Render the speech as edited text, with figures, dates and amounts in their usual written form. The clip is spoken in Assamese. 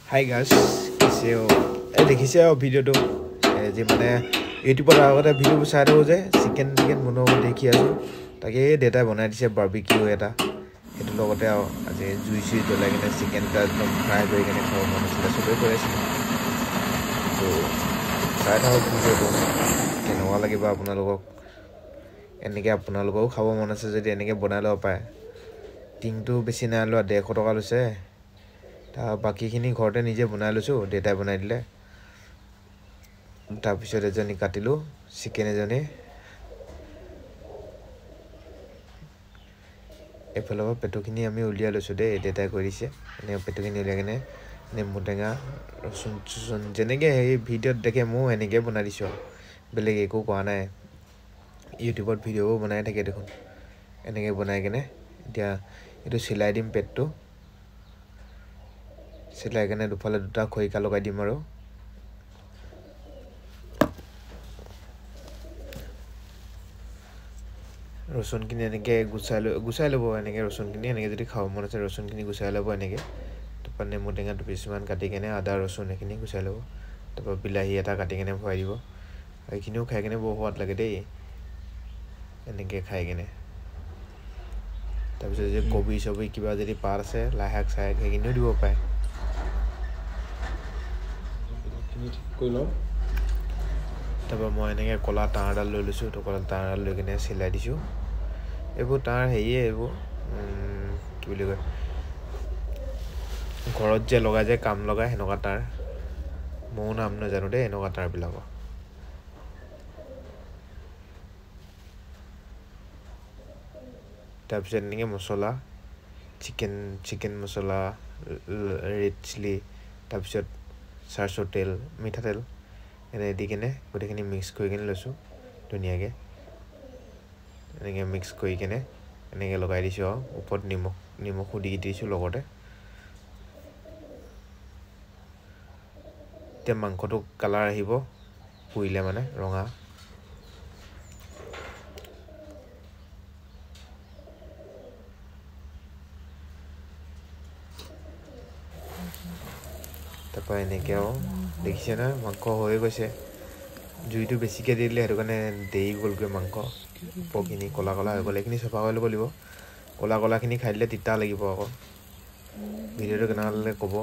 Hi guys, so দেখিছে ভিডিওটো যে মানে ইউটিউবত আগতে ভিডিও চাই থাকো যে চিকেন বনাব দেখি আছো তাকে ডেটা বনাই দিছে বাৰবিকিউ এটা এটো লগতে আজি জুইছি জ্বলাই কিনে চিকেনটা একদম ফ্ৰাই কৰি কিনে খাব মন আছিল সবে কৈ আছিল তো চাই থাকো ভিডিওটো কেনেকুৱা লাগিব আপোনালোকক এনেকে আপোনালোকও খাব মন আছে যদি এনেকে বনাই লব পায় টিংটো বেছি নাই লোৱা 150 টকা লৈছে তা বাকিখিনি ঘৰতে নিজে বনাই লৈছো ডেটা বনাই দিলে তাৰ পিছত এজনি কাটিলো চিকেন এজনি এফালৰ পেটুখিনি আমি উলিয়া লৈছো দে ডেটা কৰিছে এনে পেটুখিনি উলিয়া কিনে নেমু টেঙা ৰসুন যেনেকে এই ভিডিওত দেখে মো এনেকে বনাই দিছো বেলেগ একো কোৱা নাই ইউটিউবত ভিডিও বনাই থাকে দেখোন এনেকে বনাই কিনে এতিয়া এটো সিলাই দিম পেটটো সিলাই কিনে দুফালে দুটা খৈকা লগাই দিম আৰু ৰসুন কিনি এনেকে গুছাই লব এনেকে ৰসুন কিনি এনেকে যদি খাব মন আছে ৰসুন কিনি গুছাই লব এনেকে তপা নেমু টেঙা দুপিছমান কাটি কিনে আদা ৰসুন এখিনি গুছাই লব তপা বিলাহী এটা কাটি কিনে ভৰাই দিব এইখিনিও খাই কিনে বহুত সোৱাদ লাগে দেই এনেকে খাই কিনে তাৰপিছত যে কবি সবই কিবা যদি পাৰ আছে লাহাক চাই এখিনিও দিব পায় তবে মই এনেকে কলা তাঁৰডাল লৈ লৈছো তো কলা তাঁৰডাল লৈ কিনে সিলাই দিছো এইবোৰ তাঁৰ হেইয়ে এইবোৰ কি বুলি কয় ঘৰত যে লগাই যে কাম লগাই হেনকা তাঁৰ মও নাম নাজানো দে এনেকা তাঁৰ বিলাক তাৰপিছত এনেকে মছলা চিকেন মছলা ৰেড চিলি তাৰপিছত সাৰসৰ তেল মিঠা তেল এনে দি কিনে গোটেইখিনি মিক্স কৰি কিনে লৈছো ধুনিয়াকে এনেকে মিক্স কৰি কিনে এনেকে লগাই দিছো ওপৰত নিমখ দি দিছো লগতে তে মাংসটো কালাৰ আহিব পুইলে মানে ৰঙা তপা এনেকে দেখিছে না মাংস হৈ গৈছে জুইটো বেছিকে দিলে হেতু কাৰণে দেই গলকৈ মাংস পকিনি কলা হৈ গলে কিনি সফা কৰি লব লাগিব কলা খিনি খাই দিলে তিতা লাগিব আকৌ ভিডিওটো কেনে লাগলে কব